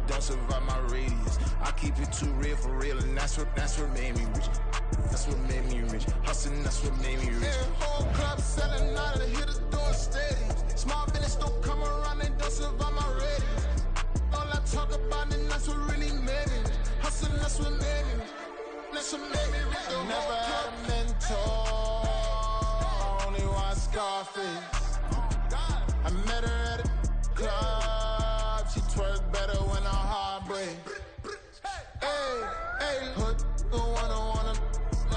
don't survive my radius. I keep it too real for real, and that's what made me rich. That's what made me rich. Hustling, that's what made me rich. Yeah, whole club selling out of the hitters doing stadiums. Small business don't come around, they don't survive my radius. All I talk about, and that's what really made me rich. Hustling, that's what made me rich. That's what made me rich. I never had a mentor, only one Scarface. I met her at a club, she twerk better when I'm heartbreak. Hey, hood, wanna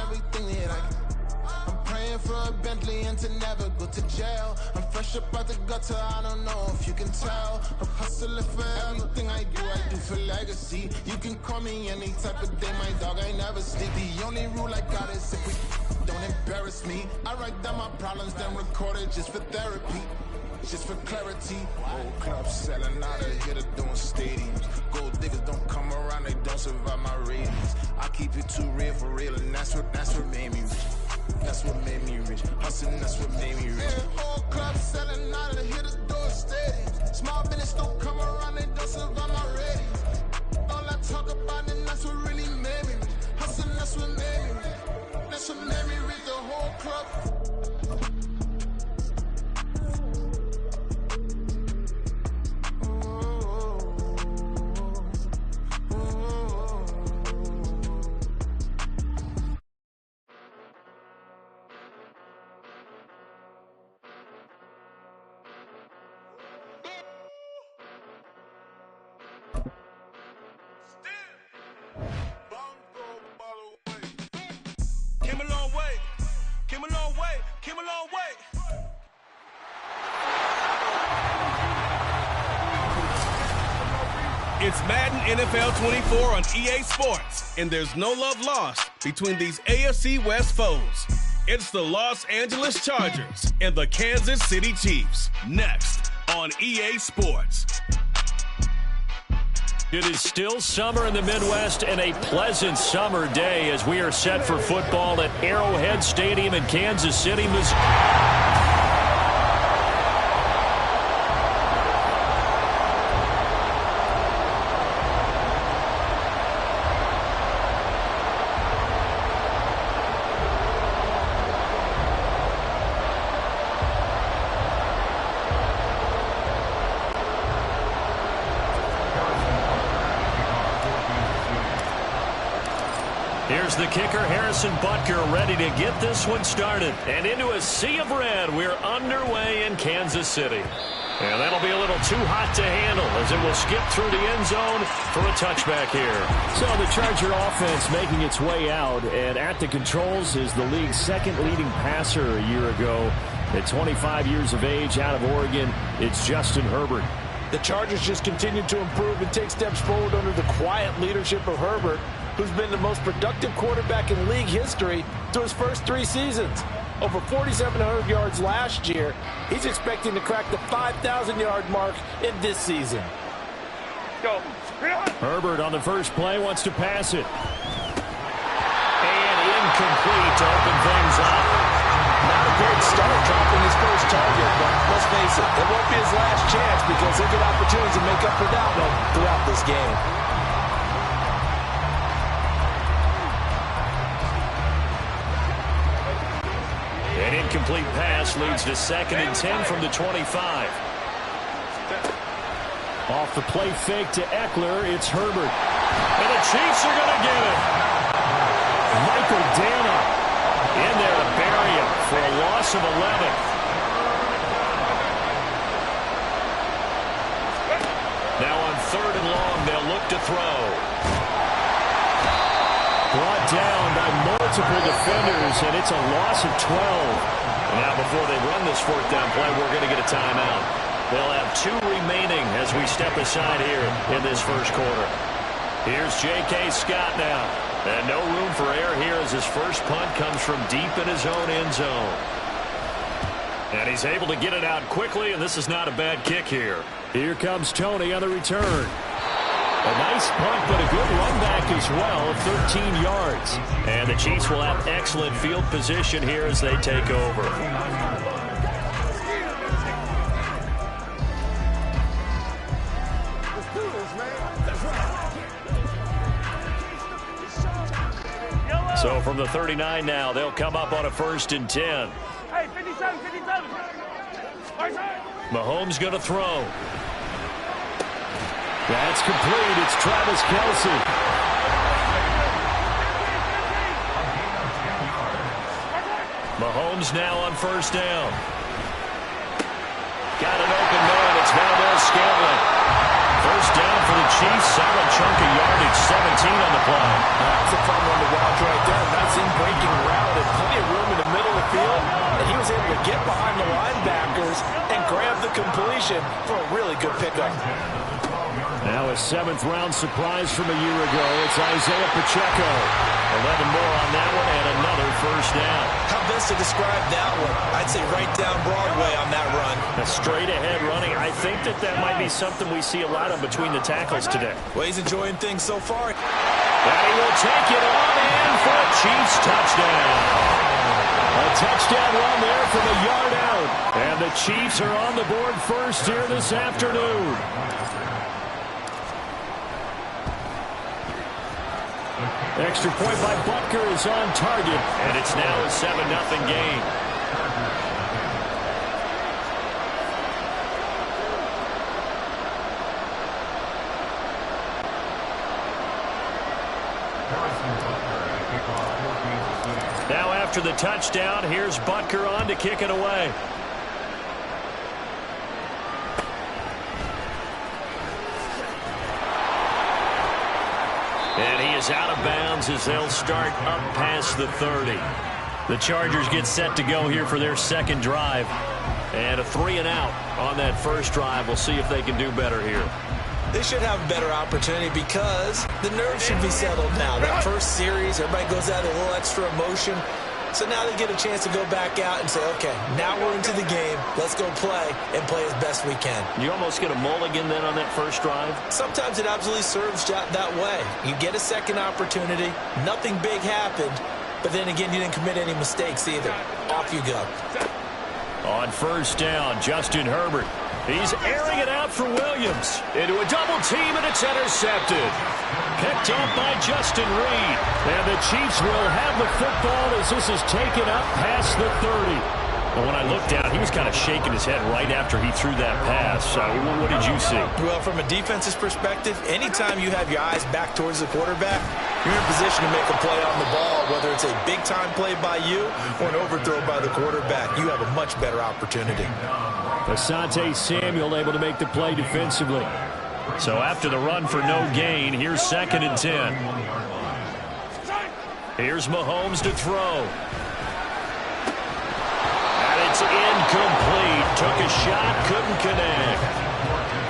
everything that I get. I'm praying for a Bentley and to never go to jail. I'm fresh up out the gutter, I don't know if you can tell. I'm hustling for everything I do for legacy. You can call me any type of day, my dog, I never sleep. The only rule I got is if we don't embarrass me. I write down my problems, then record it just for therapy. Just for clarity, whole club selling out of here, doing stadiums. Gold diggers don't come around, they don't survive my ratings. I keep it too real for real, and that's what made me rich. That's what made me rich. Hustling, that's what made me rich. Yeah, whole club selling out of here, doing stadiums. Small business don't come around, they don't survive my ratings. All I talk about, and that's what really made me rich. Hustling, that's what made me rich. That's what made me rich. The whole club. It's Madden NFL 24 on EA Sports, and there's no love lost between these AFC West foes. It's the Los Angeles Chargers and the Kansas City Chiefs, next on EA Sports. It is still summer in the Midwest and a pleasant summer day as we are set for football at Arrowhead Stadium in Kansas City, Missouri. Here's the kicker, Harrison Butker, ready to get this one started. And into a sea of red, we're underway in Kansas City. And that'll be a little too hot to handle as it will skip through the end zone for a touchback here. So the Charger offense making its way out, and at the controls is the league's second leading passer a year ago. At 25 years of age, out of Oregon, it's Justin Herbert. The Chargers just continue to improve and take steps forward under the quiet leadership of Herbert, who's been the most productive quarterback in league history through his first 3 seasons. Over 4,700 yards last year. He's expecting to crack the 5,000-yard mark in this season. Go. Herbert on the first play wants to pass it. And incomplete to open things up. Not a great start dropping his first target, but let's face it, it won't be his last chance because he'll get opportunities to make up for that one throughout this game. An incomplete pass leads to 2nd and 10 from the 25. Off the play fake to Eckler, it's Herbert. And the Chiefs are going to get it. Michael Dana in there to bury him for a loss of 11. Now on 3rd and long, they'll look to throw. Brought down by multiple defenders, and it's a loss of 12. Now before they run this 4th down play, we're going to get a timeout. They'll have 2 remaining as we step aside here in this first quarter. Here's J.K. Scott now. And no room for error here as his first punt comes from deep in his own end zone. And he's able to get it out quickly, and this is not a bad kick here. Here comes Tony on the return. A nice punt, but a good run back as well of 13 yards. And the Chiefs will have excellent field position here as they take over. Let's do this. So from the 39 now, they'll come up on a 1st and 10. Hey, 57, 57. Mahomes going to throw. That's complete. It's Travis Kelce. Mahomes now on 1st down. Got an open man. It's Valdez-Scantling. 1st down for the Chiefs. Solid chunk of yardage. 17 on the play. That's a fun one to watch right there. Nice in-breaking route and plenty of room in the middle of the field. And he was able to get behind the linebackers and grab the completion for a really good pickup. Now a 7th-round surprise from a year ago. It's Isaiah Pacheco. 11 more on that one and another 1st down. How best to describe that one? I'd say right down Broadway on that run. A straight-ahead running. I think that might be something we see a lot of between the tackles today. Well, he's enjoying things so far. And he will take it on in for a Chiefs touchdown. A touchdown run there from a yard out. And the Chiefs are on the board first here this afternoon. Extra point by Butker is on target. And it's now a 7-0 game. Now after the touchdown, here's Butker on to kick it away. And he is out of bounds as they'll start up past the 30. The Chargers get set to go here for their 2nd drive. And a 3-and-out on that 1st drive. We'll see if they can do better here. They should have a better opportunity because the nerves should be settled now. That first series, everybody goes out with a little extra emotion. So now they get a chance to go back out and say, okay, now we're into the game. Let's go play and play as best we can. You almost get a mulligan then on that 1st drive? Sometimes it absolutely serves that way. You get a 2nd opportunity. Nothing big happened. But then again, you didn't commit any mistakes either. Off you go. On 1st down, Justin Herbert. He's airing it out for Williams. Into a double team, and it's intercepted. Picked up by Justin Reed. And the Chiefs will have the football as this is taken up past the 30. Well, when I looked down, he was kind of shaking his head right after he threw that pass. What did you see? Well, from a defense's perspective, anytime you have your eyes back towards the quarterback, you're in position to make a play on the ball, whether it's a big-time play by you or an overthrow by the quarterback. You have a much better opportunity. Asante Samuel able to make the play defensively. So after the run for no gain, here's 2nd and 10. Here's Mahomes to throw. And it's incomplete. Took a shot, couldn't connect.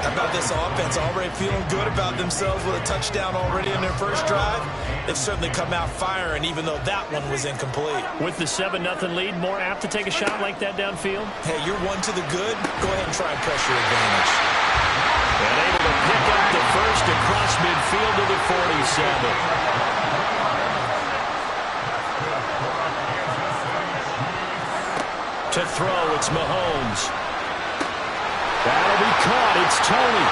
How about this offense already feeling good about themselves with a touchdown already in their 1st drive? They've certainly come out firing, even though that one was incomplete. With the 7-0 lead, more apt to take a shot like that downfield? Hey, you're one to the good. Go ahead and try and press your advantage. And able to pick up the 1st across midfield to the 47. To throw, it's Mahomes. That'll be caught. It's Tony.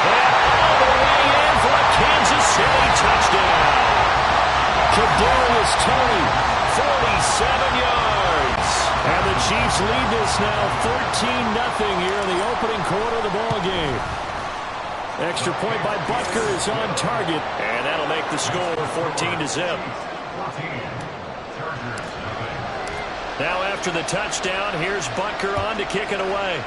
And all the way in for a Kansas City touchdown. Kadarius Tony, 47 yards. And the Chiefs lead this now 13-0 here in the opening quarter of the ball game. Extra point by Butker is on target. And that'll make the score 14-0. Now after the touchdown, here's Butker on to kick it away.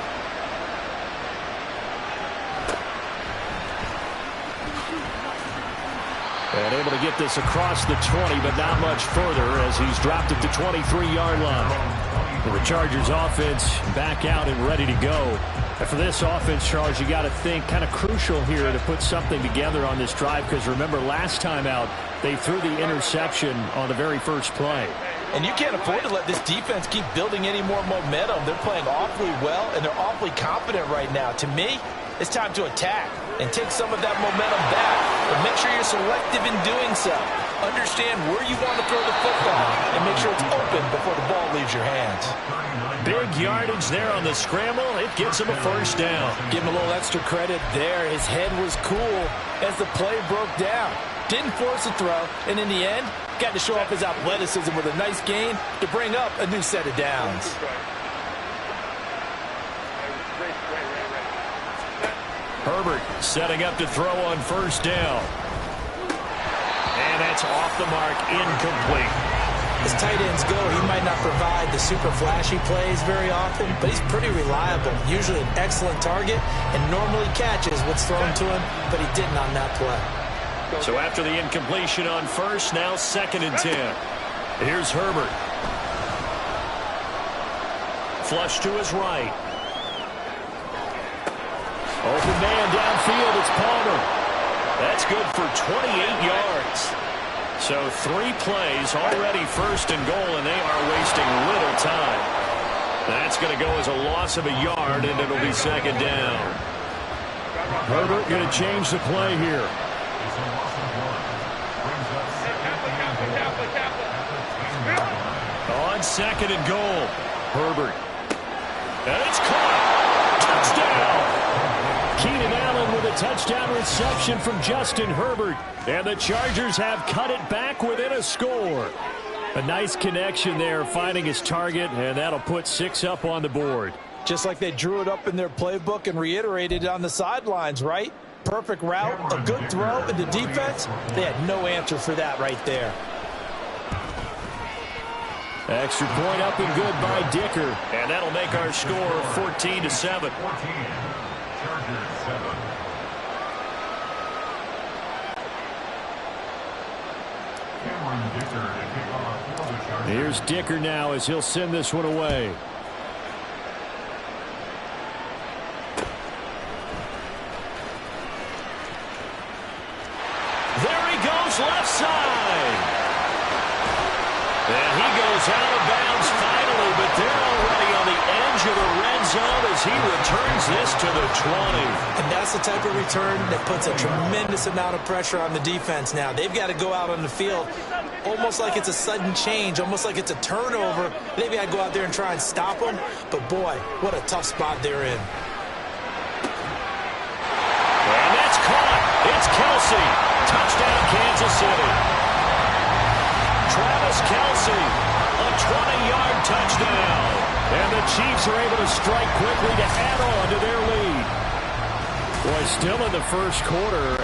And able to get this across the 20, but not much further as he's dropped at the 23-yard line. The Chargers offense back out and ready to go. And for this offense, Charles, you got to think kind of crucial here to put something together on this drive because remember last time out they threw the interception on the very first play. And you can't afford to let this defense keep building any more momentum. They're playing awfully well, and they're awfully confident right now. To me, it's time to attack and take some of that momentum back. But make sure you're selective in doing so. Understand where you want to throw the football and make sure it's open before the ball leaves your hands. Big yardage there on the scramble. It gets him a first down. Give him a little extra credit there. His head was cool as the play broke down. Didn't force a throw, and in the end, got to show off his athleticism with a nice gain to bring up a new set of downs. Herbert setting up to throw on first down. And that's off the mark, incomplete. As tight ends go, he might not provide the super flashy plays very often, but he's pretty reliable, usually an excellent target, and normally catches what's thrown to him, but he didn't on that play. So after the incompletion on first, now 2nd and 10. Here's Herbert. Flush to his right. Open man downfield, it's Palmer. That's good for 28 yards. So 3 plays already 1st and goal, and they are wasting little time. That's going to go as a loss of a yard, and it'll be 2nd down. Herbert going to change the play here. On 2nd and goal, Herbert. And it's caught. Touchdown. Keenan Allen with a touchdown reception from Justin Herbert. And the Chargers have cut it back within a score. A nice connection there, finding his target, and that'll put 6 up on the board. Just like they drew it up in their playbook and reiterated it on the sidelines, right? Perfect route, a good throw, and the defense, they had no answer for that right there. Extra point up and good by Dicker. And that'll make our score 14-7. Here's Dicker now as he'll send this one away. There he goes, left side. And he goes out of bounds finally, but they're already on the edge of the red zone as he returns this to the 20. And that's the type of return that puts a tremendous amount of pressure on the defense now. They've got to go out on the field almost like it's a sudden change, almost like it's a turnover. They've got to go out there and try and stop them. But, boy, what a tough spot they're in. And that's caught. It's Kelsey. Touchdown, Kansas City. Travis Kelsey, a 20-yard touchdown. And the Chiefs are able to strike quickly to add on to their lead. Boy, still in the first quarter.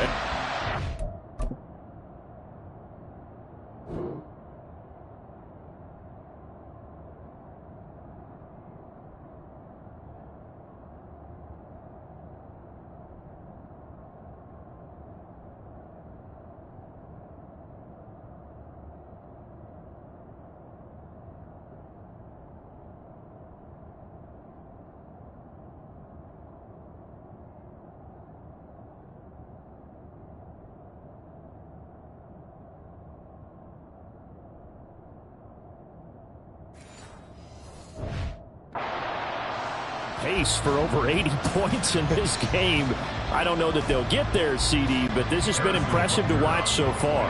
Pace for over 80 points in this game. I don't know that they'll get there, CD, but this has been impressive to watch so far.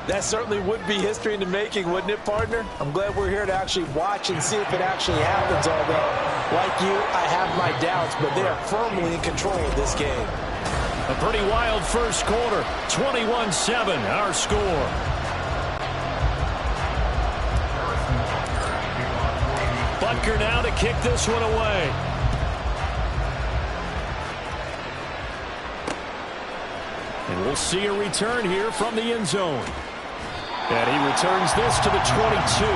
That certainly would be history in the making, wouldn't it, partner? I'm glad we're here to actually watch and see if it actually happens, although, like you, I have my doubts, but they are firmly in control of this game. A pretty wild first quarter, 21-7, our score. Butker now to kick this one away. And we'll see a return here from the end zone. And he returns this to the 22.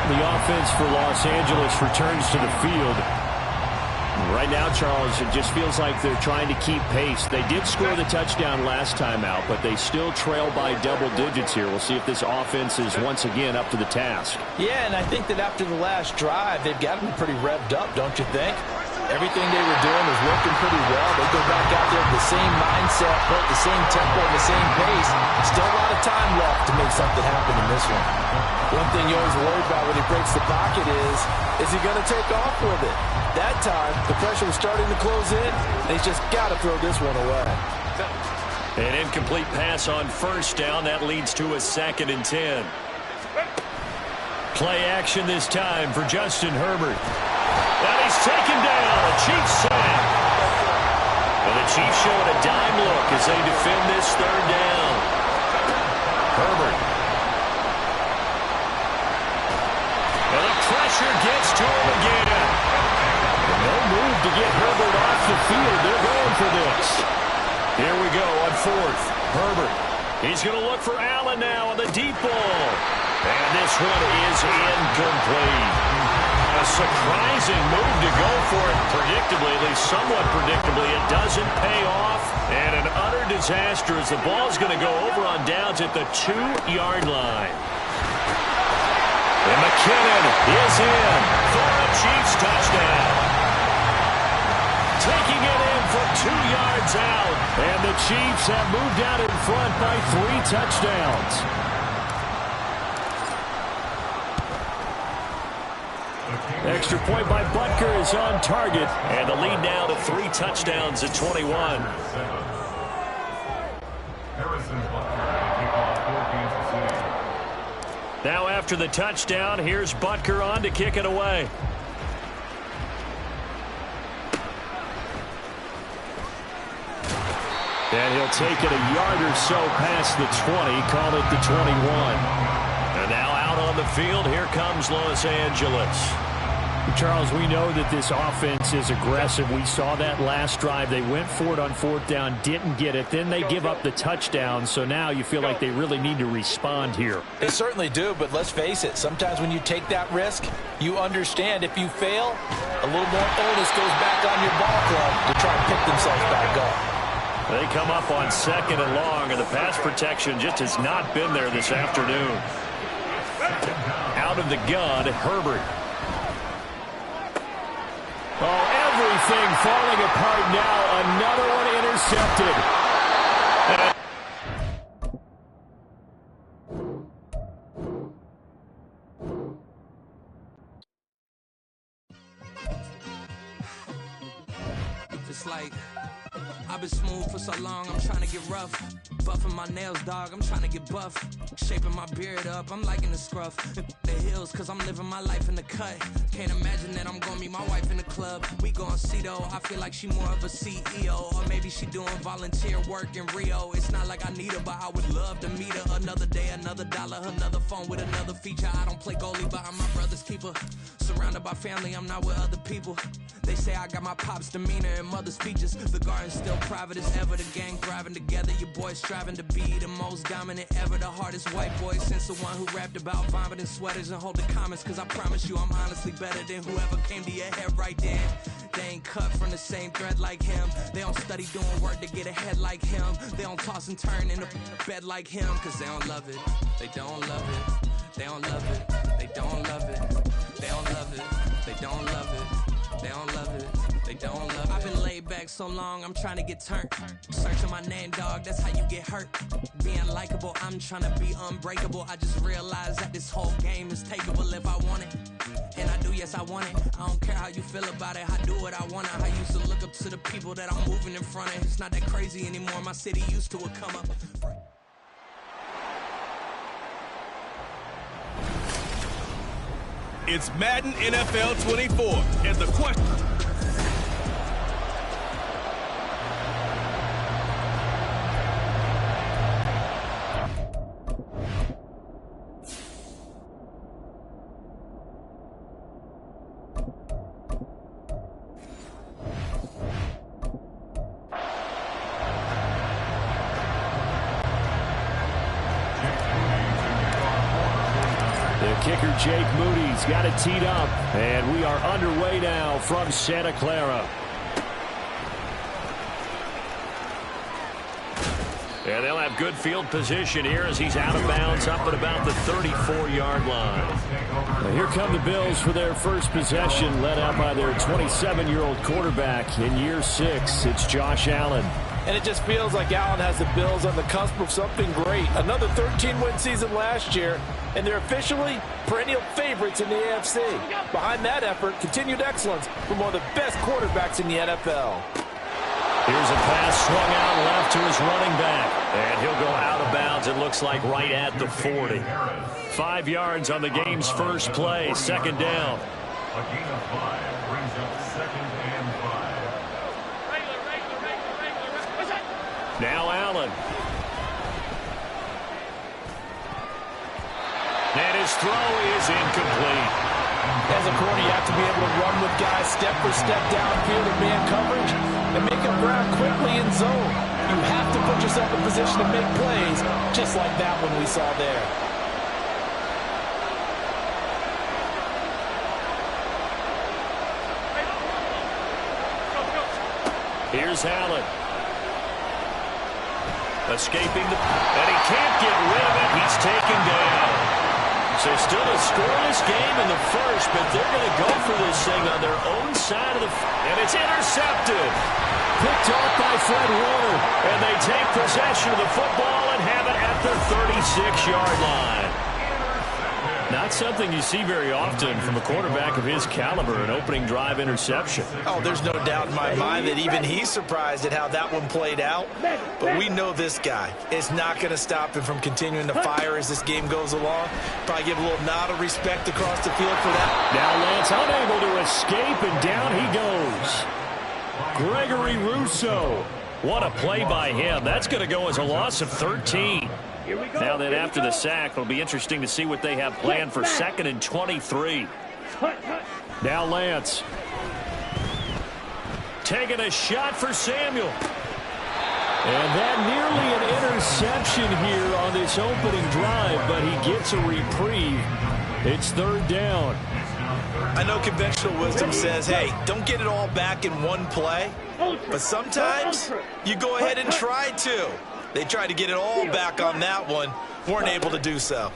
The offense for Los Angeles returns to the field. Right now, Charles, it just feels like they're trying to keep pace. They did score the touchdown last time out, but they still trail by double digits here. We'll see if this offense is once again up to the task. Yeah, and I think that after the last drive, they've got to be pretty revved up, don't you think? Everything they were doing was working pretty well. They go back out there with the same mindset, but the same tempo, and the same pace. Still a lot of time left to make something happen in this one. One thing you always worry about when he breaks the pocket is he going to take off with it? That time, the pressure was starting to close in, and he's just got to throw this one away. An incomplete pass on first down. That leads to a 2nd and 10. Play action this time for Justin Herbert. And he's taken down. A Chiefs sack. And the Chiefs showing a dime look as they defend this 3rd down. Herbert. And the pressure gets to him again. No move to get Herbert off the field. They're going for this. Here we go on 4th. Herbert. He's going to look for Allen now on the deep ball. And this one is incomplete. A surprising move to go for it predictably, at least somewhat predictably. It doesn't pay off. And an utter disaster as the ball's going to go over on downs at the 2-yard line. And McKinnon is in for a Chiefs touchdown. Taking it in for 2 yards out. And the Chiefs have moved out in front by 3 touchdowns. Extra point by Butker is on target. And the lead now to 3 touchdowns at 21. Now after the touchdown, here's Butker on to kick it away. And he'll take it a yard or so past the 20, call it the 21. And now out on the field, here comes Los Angeles. Charles, we know that this offense is aggressive. We saw that last drive. They went for it on 4th down, didn't get it. Then they give up the touchdown. So now you feel like they really need to respond here. They certainly do, but let's face it. Sometimes when you take that risk, you understand if you fail, a little more onus goes back on your ball club to try and pick themselves back up. They come up on 2nd and long, and the pass protection just has not been there this afternoon. Out of the gun, Herbert. Oh, everything falling apart now. Another one intercepted. It's like I've been smooth for so long, I'm trying to get rough. Buffing my nails, dog, I'm trying to get buff. Shaping my beard up, I'm liking the scruff. The hills, cause I'm living my life in the cut. Can't imagine that I'm gonna meet my wife in the club. We gon' see though, I feel like she more of a CEO. Or maybe she doing volunteer work in Rio. It's not like I need her, but I would love to meet her. Another day, another dollar, another phone with another feature. I don't play goalie, but I'm my brother's keeper. Surrounded by family, I'm not with other people. They say I got my pop's demeanor and mother's features. The garden's still private as ever. The gang thriving together. Your boys striving to be the most dominant ever. The hardest white boy since the one who rapped about vomiting sweaters and holding comments. Cause I promise you I'm honestly better than whoever came to your head right then. They ain't cut from the same thread like him. They don't study doing work to get ahead like him. They don't toss and turn in the bed like him. Cause they don't love it. They don't love it. They don't love it. They don't love it. They don't love it. They don't love it. They don't love it. They don't love it. I've been laid back so long, I'm trying to get turned. Searching my name, dog, that's how you get hurt. Being likable, I'm trying to be unbreakable. I just realized that this whole game is takeable if I want it. And I do, yes, I want it. I don't care how you feel about it. I do what I want. I used to look up to the people that I'm moving in front of. It's not that crazy anymore. My city used to it come up. It's Madden NFL 24, and the question... Kicker Jake Moody's got it teed up, and we are underway now from Santa Clara. And they'll have good field position here as he's out of bounds up at about the 34-yard line. Now here come the Bills for their first possession, led out by their 27-year-old quarterback in year 6. It's Josh Allen. And it just feels like Allen has the Bills on the cusp of something great. Another 13-win season last year, and they're officially perennial favorites in the AFC. Behind that effort, continued excellence from one of the best quarterbacks in the NFL. Here's a pass swung out left to his running back. And he'll go out of bounds, it looks like, right at the 40. 5 yards on the game's first play, second down. A gain of 5 brings up 2nd and 5. Now Allen. And his throw is incomplete. As a corner, you have to be able to run with guys step for step downfield in man coverage and make up ground quickly in zone. You have to put yourself in position to make plays, just like that one we saw there. Here's Allen. Escaping and he can't get rid of it. He's taken down. So still a scoreless game in the first, but they're going to go for this thing on their own side of the and it's intercepted. Picked off by Fred Warner. And they take possession of the football and have it at the 36-yard line. Not something you see very often from a quarterback of his caliber, an opening drive interception. Oh, there's no doubt in my mind that even he's surprised at how that one played out. But we know this guy is not going to stop him from continuing to fire as this game goes along. Probably give a little nod of respect across the field for that. Now Lance unable to escape, and down he goes. Gregory Rousseau. What a play by him. That's going to go as a loss of 13. Now then, after the sack, it'll be interesting to see what they have planned for 2nd and 23. Now Lance. Taking a shot for Samuel. And that nearly an interception here on this opening drive, but he gets a reprieve. It's 3rd down. I know conventional wisdom says, hey, don't get it all back in one play. But sometimes you go ahead and try to. They tried to get it all back on that one. Weren't able to do so.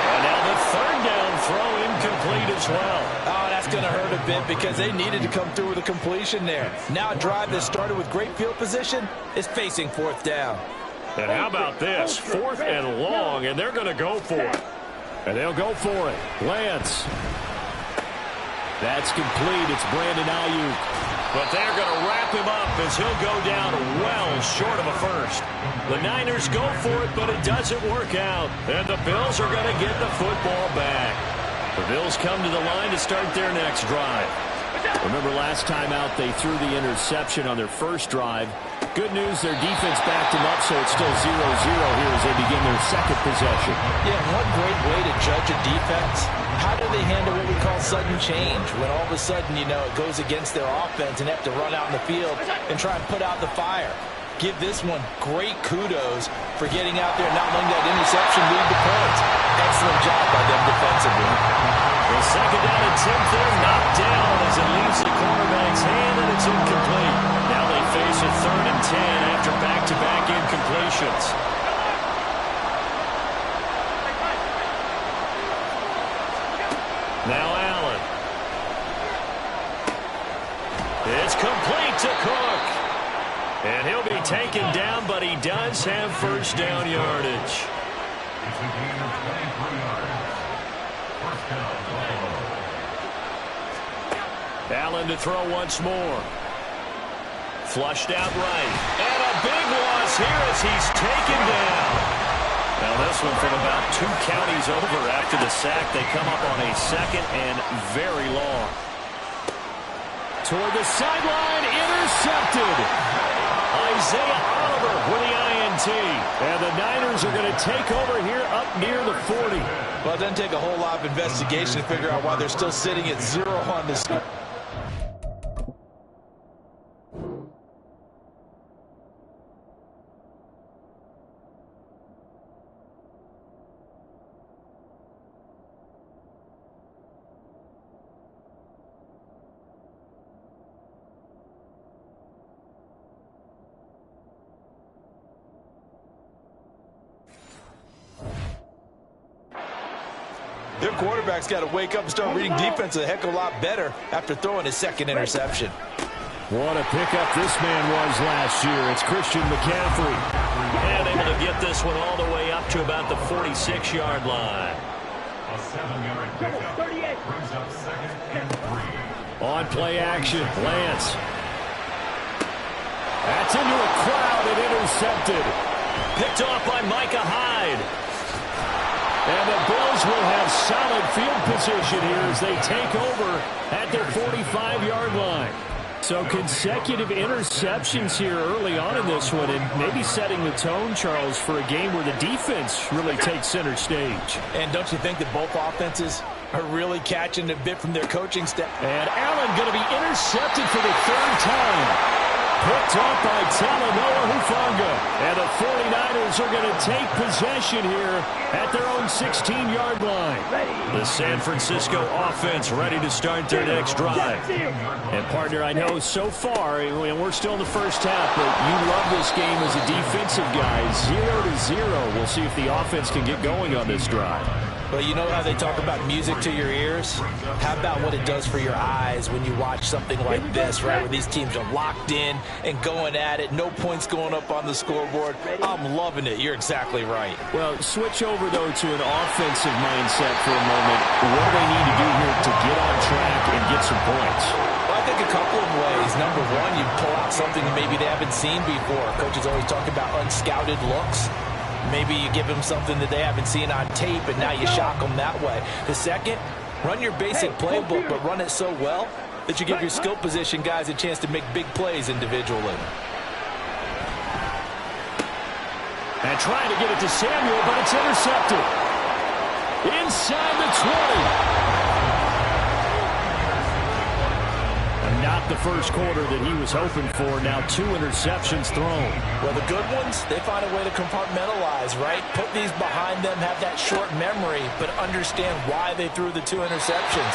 And now the 3rd down throw incomplete as well. Oh, that's going to hurt a bit because they needed to come through with a completion there. Now a drive that started with great field position is facing 4th down. And how about this? 4th and long, and they're going to go for it. And they'll go for it. Lance. That's complete. It's Brandon Ayuk. But they're going to wrap him up as he'll go down well short of a first. The Niners go for it, but it doesn't work out. And the Bills are going to get the football back. The Bills come to the line to start their next drive. Remember last time out they threw the interception on their first drive. Good news, their defense backed them up, so it's still 0-0 here as they begin their second possession. Yeah, one great way to judge a defense. How do they handle what we call sudden change? When all of a sudden, you know, it goes against their offense and they have to run out in the field and try and put out the fire. Give this one great kudos for getting out there and not letting that interception lead to points. Excellent job by them defensively. The 2nd down and 10th there, knocked down as it leaves the cornerback's hand, and it's incomplete. Now they face a 3rd and 10 after back-to-back incompletions. Now Allen. It's complete to Cook. And he'll be taken down, but he does have 1st down yardage. It's a gain of 23 yards. 1st down, Buffalo. Allen to throw once more. Flushed out right. And a big loss here as he's taken down. Now this one from about 2 counties over after the sack. They come up on a 2nd and very long. Toward the sideline, intercepted. Isaiah Oliver with the INT. And the Niners are going to take over here up near the 40. Well, it doesn't take a whole lot of investigation to figure out why they're still sitting at 0 on this. Their quarterback's got to wake up and start reading defense a heck of a lot better after throwing his 2nd interception. What a pickup this man was last year. It's Christian McCaffrey. And able to get this one all the way up to about the 46-yard line. A 7-yard pickup brings up 2nd and 3. On play action, Lance. That's into a crowd and intercepted. Picked off by Mahjae. And the Bills will have solid field position here as they take over at their 45-yard line. So consecutive interceptions here early on in this one, and maybe setting the tone, Charles, for a game where the defense really takes center stage. And don't you think that both offenses are really catching a bit from their coaching staff? And Allen going to be intercepted for the third time. Picked off by Talanoa Hufanga. And the 49ers are going to take possession here at their own 16-yard line. The San Francisco offense ready to start their next drive. And, partner, I know so far, and we're still in the first half, but you love this game as a defensive guy. 0-0. We'll see if the offense can get going on this drive. Well, you know how they talk about music to your ears? How about what it does for your eyes when you watch something like this, right, where these teams are locked in and going at it, no points going up on the scoreboard? I'm loving it. You're exactly right. Well, switch over, though, to an offensive mindset for a moment. What do they need to do here to get on track and get some points? Well, I think a couple of ways. Number one, you pull out something that maybe they haven't seen before. Coaches always talk about unscouted looks. Maybe you give them something that they haven't seen on tape, and now you shock them that way. The second, run your basic playbook, but run it so well that you give your skill position guys a chance to make big plays individually. And trying to get it to Samuel, but it's intercepted. Inside the 20. Not the first quarter that he was hoping for. Now 2 interceptions thrown. Well, the good ones, they find a way to compartmentalize, right? Put these behind them, have that short memory, but understand why they threw the 2 interceptions.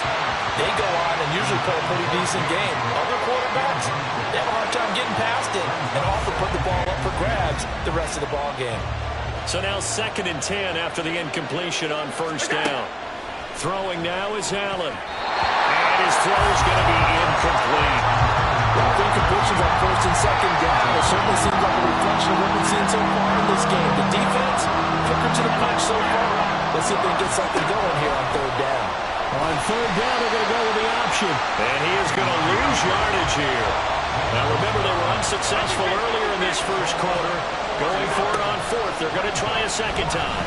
They go on and usually play a pretty decent game. Other quarterbacks, they have a hard time getting past it and often put the ball up for grabs the rest of the ball game. So now 2nd and 10 after the incompletion on first down. Throwing now is Allen. And his throw is going to be incomplete. Well, the incompletions on 1st and 2nd down. It certainly seems like a reflection of what we've seen so far in this game. The defense, quicker to the punch so far. Let's see if they can get something going here on 3rd down. On 3rd down, they're going to go with the option. And he is going to lose yardage here. Now, remember, they were unsuccessful earlier in this first quarter. Going for it on 4th. They're going to try a second time.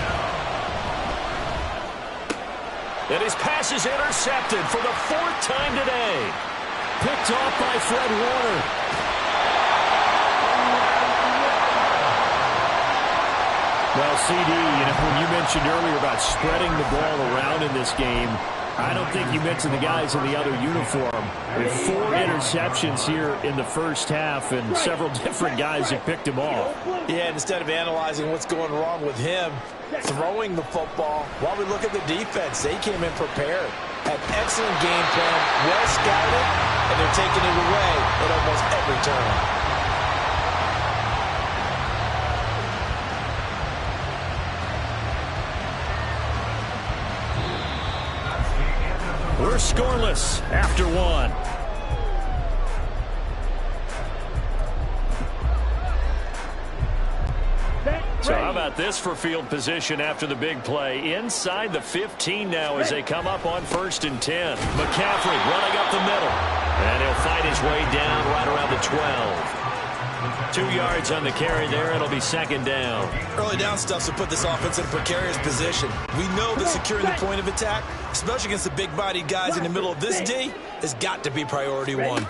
And his pass is intercepted for the 4th time today. Picked off by Fred Warner. Well, CD, when you mentioned earlier about spreading the ball around in this game, I don't think you mentioned the guys in the other uniform. With 4 interceptions here in the first half, and several different guys have picked him off. Yeah, and instead of analyzing what's going wrong with him, throwing the football, while we look at the defense, they came in prepared. Had excellent game plan, well scouted, and they're taking it away at almost every turn. We're scoreless after 1. So how about this for field position after the big play? Inside the 15 now as they come up on 1st and 10. McCaffrey running up the middle. And he'll fight his way down right around the 12. 2 yards on the carry there. It'll be 2nd down. Early down stuff to put this offense in a precarious position. We know that securing the point of attack, especially against the big-bodied guys in the middle of this D, has got to be priority 1.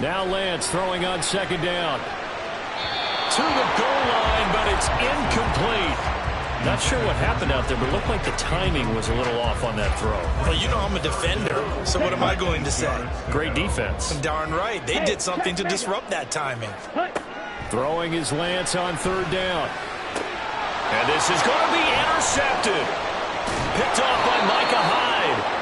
Now Lance throwing on 2nd down. To the goal line, but it's incomplete. Not sure what happened out there, but it looked like the timing was a little off on that throw. Well, you know I'm a defender, so what am I going to say? Great defense. Darn right. They did something to disrupt that timing. Throwing his Lance on 3rd down. And this is going to be intercepted. Picked off by Mahjae.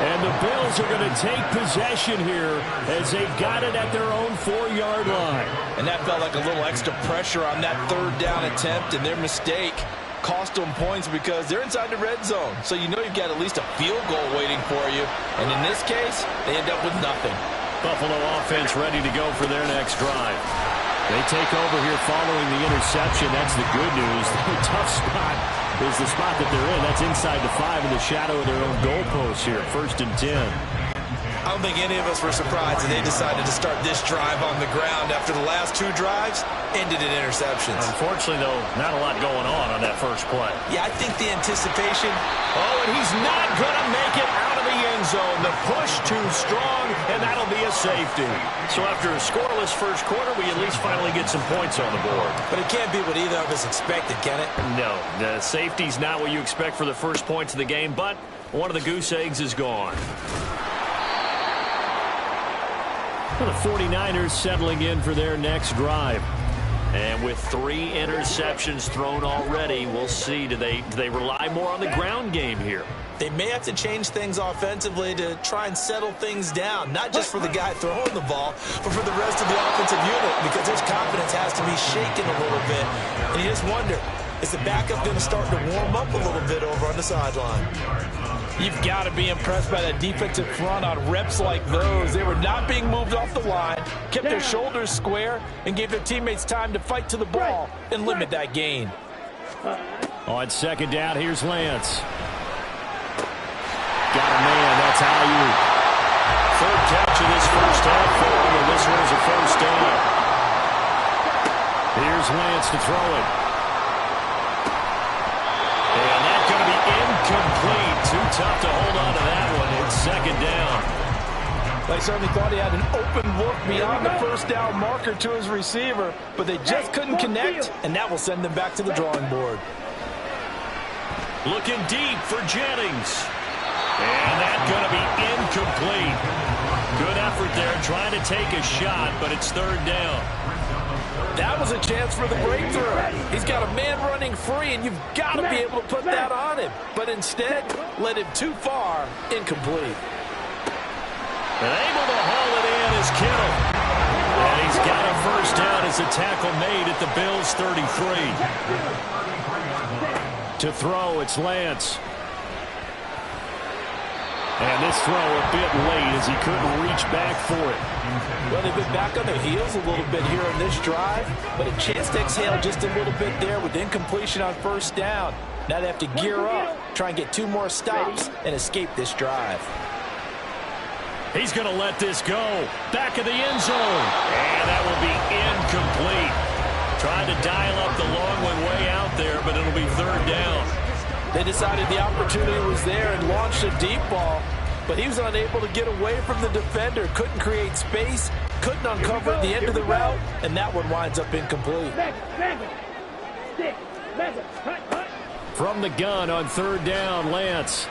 And the Bills are going to take possession here as they've got it at their own 4-yard line. And that felt like a little extra pressure on that 3rd down attempt, and their mistake cost them points because they're inside the red zone. So you know you've got at least a field goal waiting for you. And in this case, they end up with nothing. Buffalo offense ready to go for their next drive. They take over here following the interception. That's the good news. The tough spot is the spot that they're in. That's inside the 5 in the shadow of their own goalpost here. 1st and 10. I don't think any of us were surprised that they decided to start this drive on the ground after the last 2 drives ended in interceptions. Unfortunately, though, not a lot going on that first play. Yeah, I think the anticipation. Oh, and he's not going to make it out of the end zone. The push too strong, and that'll be a safety. So after a scoreless first quarter, we at least finally get some points on the board. But it can't be what either of us expected, can it? No, the safety's not what you expect for the first points of the game, but one of the goose eggs is gone. Well, the 49ers settling in for their next drive. And with 3 interceptions thrown already, we'll see. Do they rely more on the ground game here? They may have to change things offensively to try and settle things down, not just for the guy throwing the ball, but for the rest of the offensive unit, because his confidence has to be shaken a little bit. And you just wonder, is the backup going to start to warm up a little bit over on the sideline? You've got to be impressed by that defensive front on reps like those. They were not being moved off the line, kept their shoulders square, and gave their teammates time to fight to the ball and limit that gain. On second down, here's Lance. Got a man, that's Ayuk. Third catch of this first half for him, and this one's a first down. Here's Lance to throw it. And that's going to be incomplete. Too tough to hold on to that one. It's second down. They certainly thought he had an open look beyond the first down marker to his receiver, but they just couldn't connect, and that will send them back to the drawing board. Looking deep for Jennings. And that's going to be incomplete. Good effort there, trying to take a shot, but it's third down. That was a chance for the breakthrough. He's got a man running free, and you've got to be able to put that on him. But instead, led him too far, incomplete. And able to haul it in is Kittle. And he's got a first down as a tackle made at the Bills' 33. To throw, it's Lance. And this throw a bit late as he couldn't reach back for it. Well, they've been back on their heels a little bit here in this drive, but a chance to exhale just a little bit there with incompletion on first down. Now they have to gear up, try and get 2 more stops, and escape this drive. He's going to let this go. Back of the end zone. And that will be incomplete. Trying to dial up the long one way out there, but it'll be third down. They decided the opportunity was there and launched a deep ball, but he was unable to get away from the defender, couldn't create space, couldn't uncover at the end of the route, and that one winds up incomplete. From the gun on third down, Lance.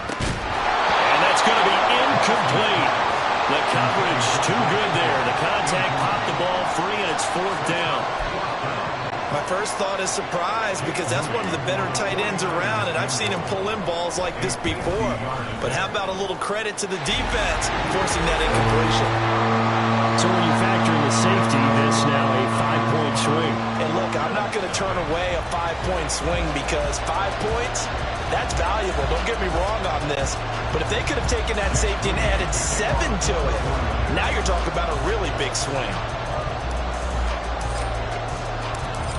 And that's going to be incomplete. The coverage too good there. The contact popped the ball free, and it's fourth down. My first thought is surprise, because that's one of the better tight ends around, and I've seen him pull in balls like this before. But how about a little credit to the defense forcing that incompletion? So when you factor in the safety, this now a 5-point swing. And look, I'm not going to turn away a 5-point swing, because 5 points, that's valuable. Don't get me wrong on this. But if they could have taken that safety and added 7 to it, now you're talking about a really big swing.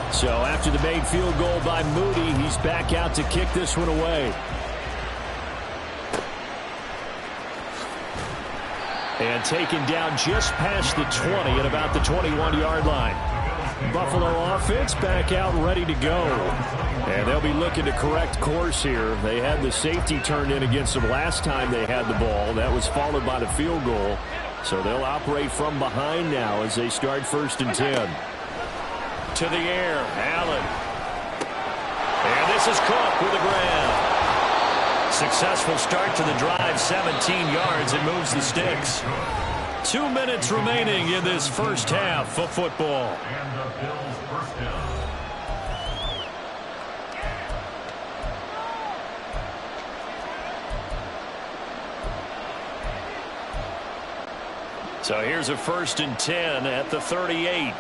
So after the made field goal by Moody, he's back out to kick this one away. And taken down just past the 20 at about the 21-yard line. Buffalo offense back out ready to go. And they'll be looking to correct course here. They had the safety turned in against them last time they had the ball. That was followed by the field goal. So they'll operate from behind now as they start 1st and 10. To the air, Allen. And this is Cook with a grab. Successful start to the drive, 17 yards, and moves the sticks. 2 minutes remaining in this first half of football. And the Bills first down. So here's a 1st and 10 at the 38.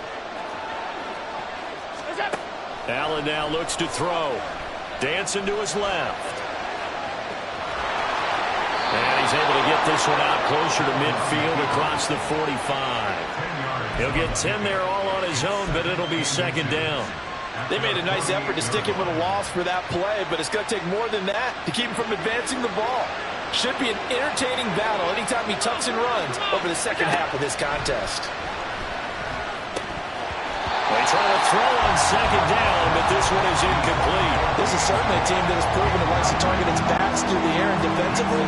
Allen now looks to throw. Dancing to his left. And he's able to get this one out closer to midfield across the 45. He'll get 10 there all on his own, but it'll be second down. They made a nice effort to stick him with a loss for that play, but it's going to take more than that to keep him from advancing the ball. Should be an entertaining battle anytime he tucks and runs over the second half of this contest. They try to throw on second down, but this one is incomplete. This is certainly a team that has proven it likes to target its backs through the air and defensively.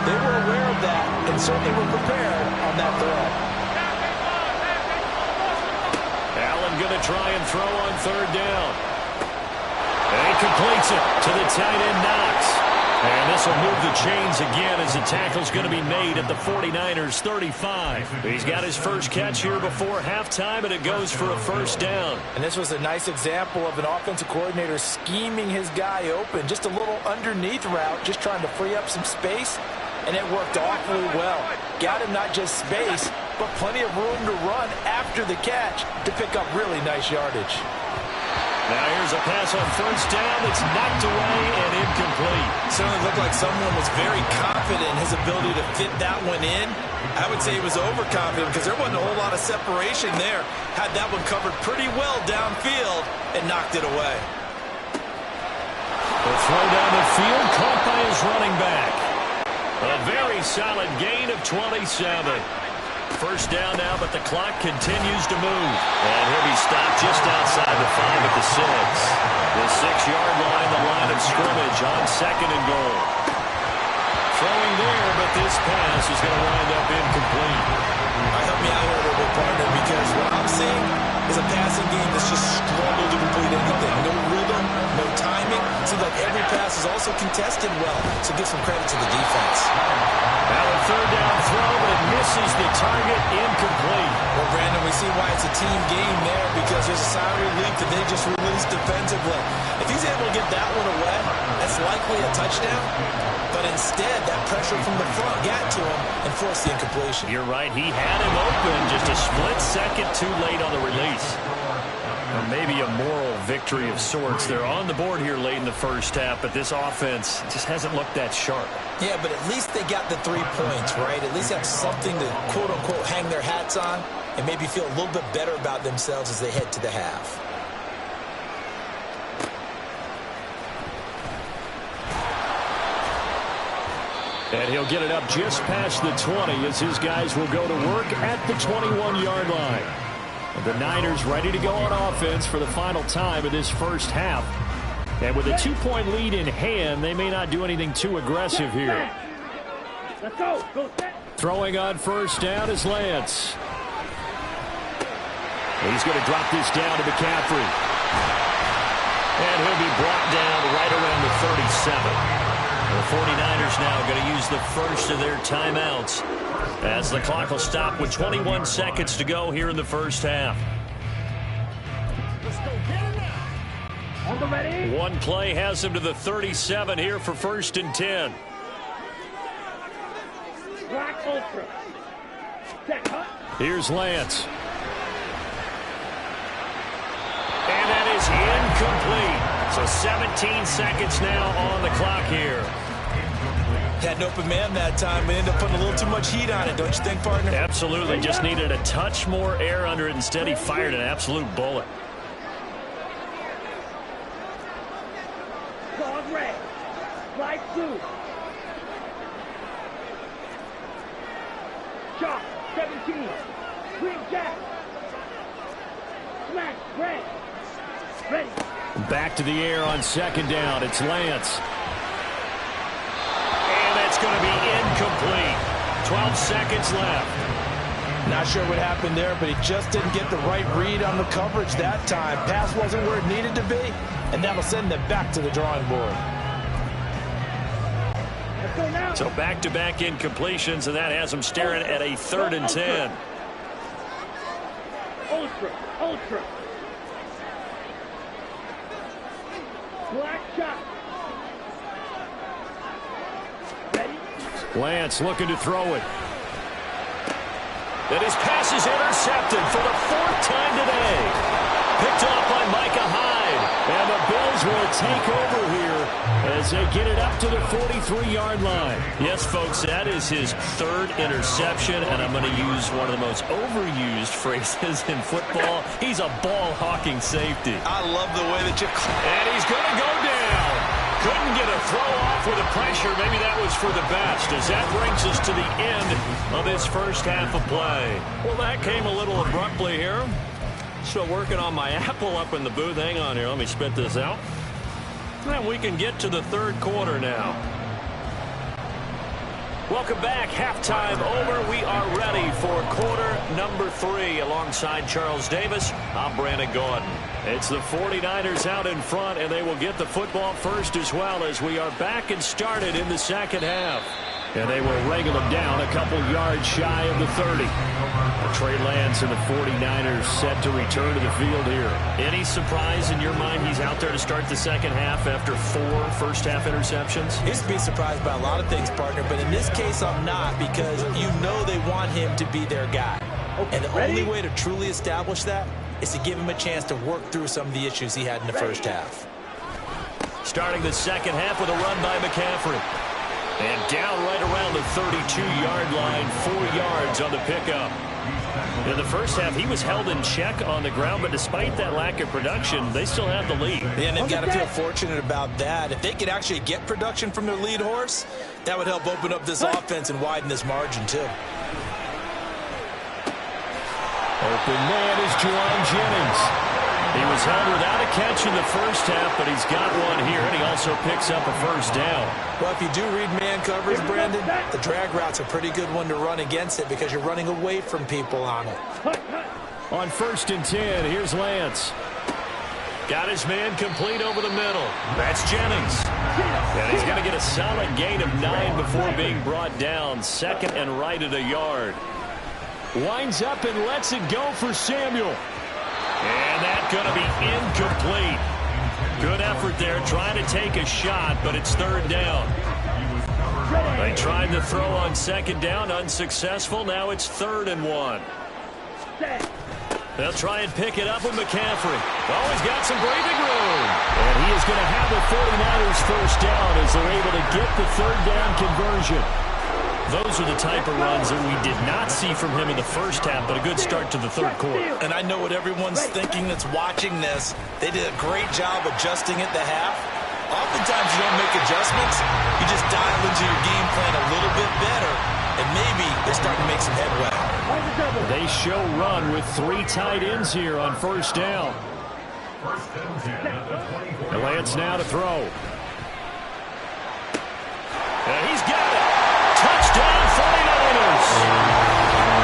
They were aware of that and certainly were prepared on that throw. Allen going to try and throw on third down. And he completes it to the tight end Knox. And this will move the chains again as the tackle's going to be made at the 49ers 35. He's got his first catch here before halftime, and it goes for a first down. And this was a nice example of an offensive coordinator scheming his guy open. Just a little underneath route, just trying to free up some space, and it worked awfully well. Got him not just space, but plenty of room to run after the catch to pick up really nice yardage. Now here's a pass on first down that's knocked away and incomplete. Certainly looked like someone was very confident in his ability to fit that one in. I would say he was overconfident because there wasn't a whole lot of separation there. Had that one covered pretty well downfield and knocked it away. The throw down the field caught by his running back. A very solid gain of 27. First down now, but the clock continues to move. And he'll be stopped just outside the 5 at the 6. The 6-yard line, the line of scrimmage on second and goal. Throwing there, but this pass is going to wind up incomplete. Help me out here a little bit, partner, because what I'm seeing is a passing game that's just struggled to complete anything. No rhythm, no timing. Seems like every pass is also contested well, so give some credit to the defense. Now a third down throw, but it misses the target, incomplete. Well, Brandon, we see why it's a team game there because there's a sigh of relief that they just released defensively. If he's able to get that one away, that's likely a touchdown. But instead, that pressure from the front got to him and forced the incompletion. You're right. He had him open just a split second too late on the release. Or maybe a moral victory of sorts. They're on the board here late in the first half, but this offense just hasn't looked that sharp. Yeah, but at least they got the 3 points, right? At least have something to, quote-unquote, hang their hats on and maybe feel a little bit better about themselves as they head to the half. And he'll get it up just past the 20 as his guys will go to work at the 21-yard line. The Niners ready to go on offense for the final time of this first half. And with a 2-point lead in hand, they may not do anything too aggressive here. Let's go. Go set. Throwing on first down is Lance. He's going to drop this down to McCaffrey. And he'll be brought down right around the 37. The 49ers now going to use the first of their timeouts as the clock will stop with 21 seconds to go here in the first half. Let's go. Get it now. On the ready. One play has him to the 37 here for first and 10. Black ultra. Check, huh? Here's Lance. And that is incomplete. So 17 seconds now on the clock here. Had an open man that time, but ended up putting a little too much heat on it, don't you think, partner? Absolutely. Just needed a touch more air under it. Instead, he fired an absolute bullet. Dog red. Slide 2. Chop. 17. Green jack. Smash. Red. Ready. Back to the air on second down. It's Lance. And that's going to be incomplete. 12 seconds left. Not sure what happened there, but he just didn't get the right read on the coverage that time. Pass wasn't where it needed to be, and that'll send them back to the drawing board. Let's go now. So back-to-back incompletions, and that has them staring at a 3rd and 10. Ultra. Ultra. Black shot. Ready? Lance looking to throw it. And his pass is intercepted for the 4th time today. Picked off by Micah Hyde. And the Bills will take over here as they get it up to the 43-yard line. Yes, folks, that is his 3rd interception, and I'm going to use one of the most overused phrases in football. He's a ball-hawking safety. I love the way that you... And he's going to go down. Couldn't get a throw off with the pressure. Maybe that was for the best, as that brings us to the end of this first half of play. Well, that came a little abruptly here. Still working on my apple up in the booth. Hang on here. Let me spit this out. And we can get to the third quarter now. Welcome back. Halftime over. We are ready for quarter number 3. Alongside Charles Davis, I'm Brandon Gordon. It's the 49ers out in front, and they will get the football first as well, as we are back and started in the second half. And they will wrangle him down a couple yards shy of the 30. Trey Lance and the 49ers set to return to the field here. Any surprise in your mind he's out there to start the second half after 4 first-half interceptions? He's to be surprised by a lot of things, partner, but in this case I'm not, because you know they want him to be their guy. And the only way to truly establish that is to give him a chance to work through some of the issues he had in the first half. Starting the second half with a run by McCaffrey. And down right around the 32-yard line, 4 yards on the pickup. In the first half, he was held in check on the ground, but despite that lack of production, they still have the lead. Yeah, and they've got to feel fortunate about that. If they could actually get production from their lead horse, that would help open up this offense and widen this margin, too. Open man is Juwan Jennings. He was held without a catch in the first half, but he's got one here, and he also picks up a first down. Well, if you do read man coverage, Brandon, the drag route's a pretty good one to run against it because you're running away from people on it. On 1st and 10, here's Lance. Got his man complete over the middle. That's Jennings. And he's going to get a solid gain of 9 before being brought down. Second and right at a yard. Winds up and lets it go for Samuel. And that's going to be incomplete. Good effort there, trying to take a shot, but it's 3rd down. They tried to throw on 2nd down, unsuccessful. Now it's 3rd and 1. They'll try and pick it up with McCaffrey. Oh, he's got some breathing room. And he is going to have the 49ers first down as they're able to get the 3rd down conversion. Those are the type of runs that we did not see from him in the first half, but a good start to the 3rd quarter. And I know what everyone's thinking that's watching this. They did a great job adjusting at the half. Oftentimes you don't make adjustments. You just dial into your game plan a little bit better, and maybe they're starting to make some headway. They show run with 3 tight ends here on 1st down. And Lance now to throw. And he's got it. Touchdown 49ers.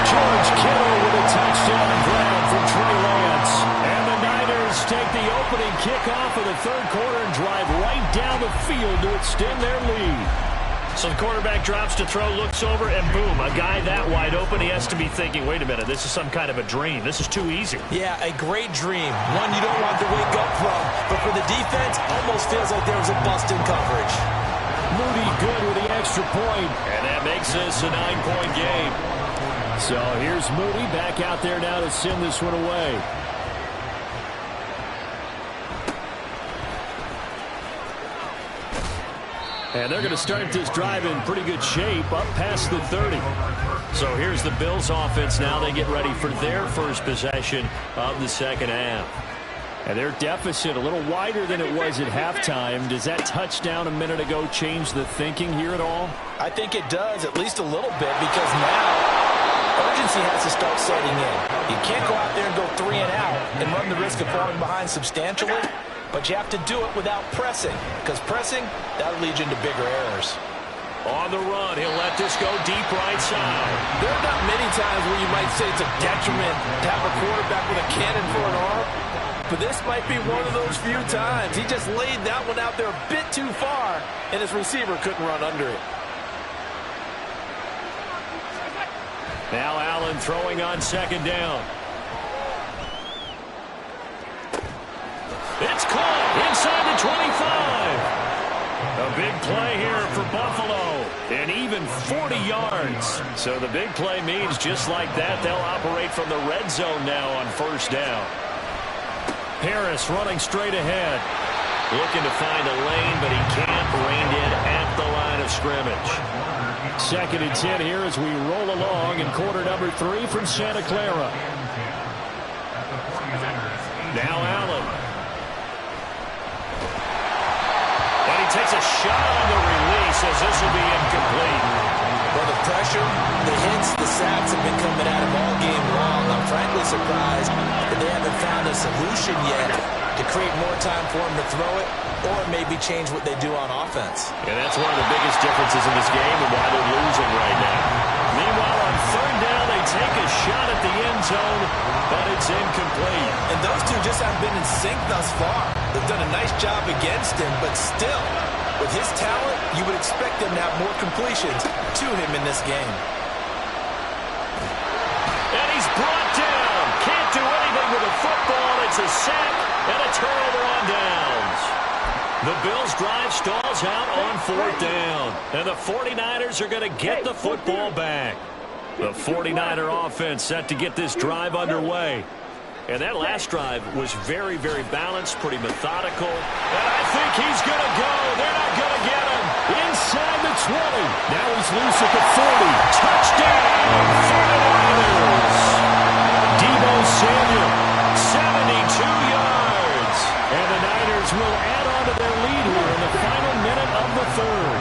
George Kittle with a touchdown grab from Trey Lance. And the Niners take the opening kickoff of the 3rd quarter and drive right down the field to extend their lead. So the quarterback drops to throw, looks over, and boom, a guy that wide open, he has to be thinking, wait a minute, this is some kind of a dream. This is too easy. Yeah, a great dream. One you don't want to wake up from. But for the defense, almost feels like there was a bust in coverage. Moody good with the extra point, and that makes this a 9-point game. So here's Moody back out there now to send this one away. And they're going to start this drive in pretty good shape, up past the 30. So here's the Bills offense now. They get ready for their first possession of the second half. And their deficit a little wider than it was at halftime. Does that touchdown a minute ago change the thinking here at all? I think it does, at least a little bit, because now urgency has to start setting in. You can't go out there and go 3 and out and run the risk of falling behind substantially, but you have to do it without pressing, because pressing, that'll lead you into bigger errors. On the run, he'll let this go deep right side. There are not many times where you might say it's a detriment to have a quarterback with a cannon for an arm. But this might be one of those few times. He just laid that one out there a bit too far, and his receiver couldn't run under it. Now Allen throwing on 2nd down. It's caught inside the 25. A big play here for Buffalo, and even 40 yards. So the big play means just like that, they'll operate from the red zone now on 1st down. Harris running straight ahead. Looking to find a lane, but he can't. Reined in at the line of scrimmage. 2nd and 10 here as we roll along in quarter number 3 from Santa Clara. Now Allen. And he takes a shot on the release as this will be incomplete. Well, the pressure, the hits, the sacks have been coming at him all game long. I'm frankly surprised that they haven't found a solution yet to create more time for him to throw it or maybe change what they do on offense. And that's one of the biggest differences in this game and why they're losing right now. Meanwhile, on third down, they take a shot at the end zone, but it's incomplete. And those two just haven't been in sync thus far. They've done a nice job against him, but still, with his talent, you would expect him to have more completions to him in this game. And he's brought down. Can't do anything with the football. It's a sack and a turnover on downs. The Bills' drive stalls out on fourth down. And the 49ers are going to get the football back. The 49er offense set to get this drive underway. And that last drive was very, very balanced, pretty methodical. And I think he's going to go. They're not going to get him. Inside the 20. Now he's loose at the 40. Touchdown, 49ers. Deebo Samuel, 72 yards. And the Niners will add on to their lead here in the final minute of the third.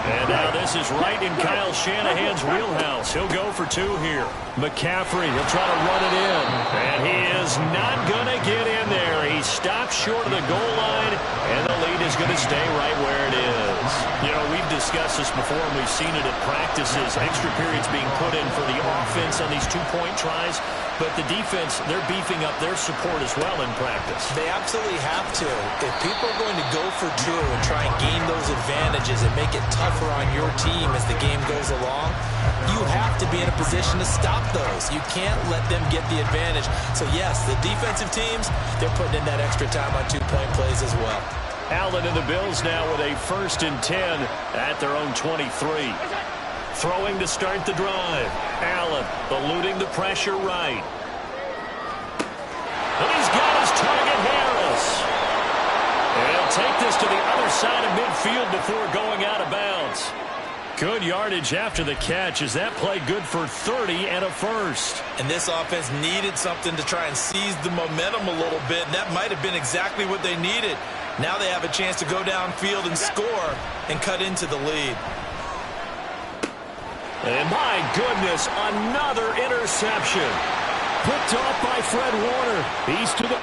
And now this is right in Kyle Shanahan's wheelhouse. He'll go for two here. McCaffrey, he'll try to run it in. And he is not going to get in there. He stops short of the goal line, and the lead is going to stay right where it is. You know, we've discussed this before, and we've seen it at practices. Extra periods being put in for the offense on these two-point tries. But the defense, they're beefing up their support as well in practice. They absolutely have to. If people are going to go for two and try and gain those advantages and make it tougher on your team as the game goes along, you have to be in a position to stop those. You can't let them get the advantage. So, yes, the defensive teams, they're putting in that extra time on two-point plays as well. Allen and the Bills now with a 1st and 10 at their own 23. Throwing to start the drive. Allen eluding the pressure right. And he's got his target, Harris. And he'll take this to the other side of midfield before going out of bounds. Good yardage after the catch. Is that play good for 30 and a first? And this offense needed something to try and seize the momentum a little bit, and that might have been exactly what they needed. Now they have a chance to go downfield and score and cut into the lead. And my goodness, another interception. Picked off by Fred Warner. He's to the...